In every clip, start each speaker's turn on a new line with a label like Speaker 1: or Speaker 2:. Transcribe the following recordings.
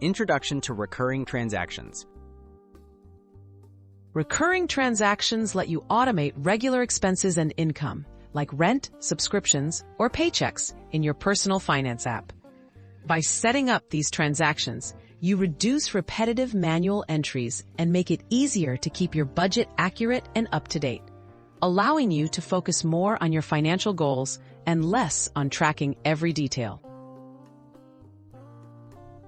Speaker 1: Introduction to recurring transactions.
Speaker 2: Recurring transactions let you automate regular expenses and income, like rent, subscriptions, or paychecks in your personal finance app. By setting up these transactions, you reduce repetitive manual entries and make it easier to keep your budget accurate and up-to-date, allowing you to focus more on your financial goals and less on tracking every detail.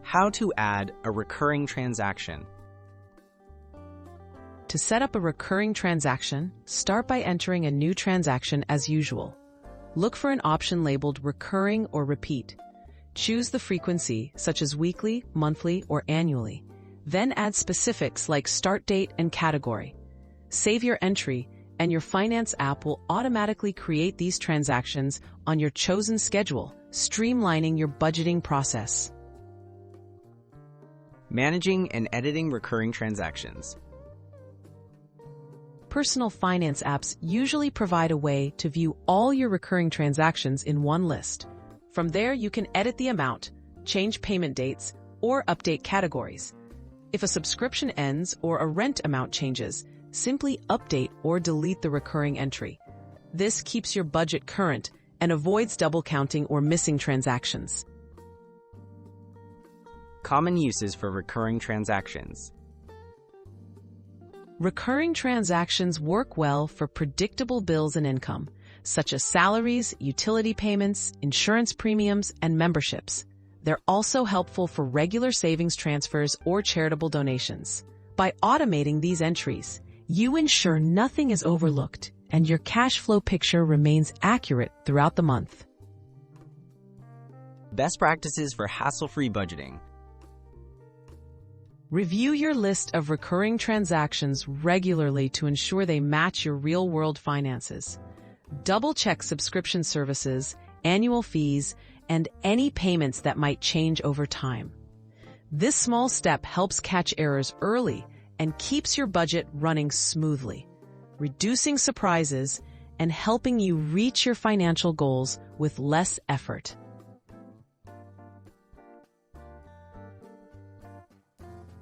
Speaker 1: How to add a recurring transaction.
Speaker 2: To set up a recurring transaction, start by entering a new transaction as usual. Look for an option labeled Recurring or Repeat. Choose the frequency, such as weekly, monthly, or annually. Then add specifics like start date and category. Save your entry, and your finance app will automatically create these transactions on your chosen schedule, streamlining your budgeting process.
Speaker 1: Managing and editing recurring transactions.
Speaker 2: Personal finance apps usually provide a way to view all your recurring transactions in one list. From there, you can edit the amount, change payment dates, or update categories. If a subscription ends or a rent amount changes, simply update or delete the recurring entry. This keeps your budget current and avoids double counting or missing transactions.
Speaker 1: Common uses for recurring transactions.
Speaker 2: Recurring transactions work well for predictable bills and income, such as salaries, utility payments, insurance premiums, and memberships. They're also helpful for regular savings transfers or charitable donations. By automating these entries, you ensure nothing is overlooked and your cash flow picture remains accurate throughout the month.
Speaker 1: Best practices for hassle-free budgeting.
Speaker 2: Review your list of recurring transactions regularly to ensure they match your real-world finances. Double-check subscription services, annual fees, and any payments that might change over time. This small step helps catch errors early and keeps your budget running smoothly, reducing surprises and helping you reach your financial goals with less effort.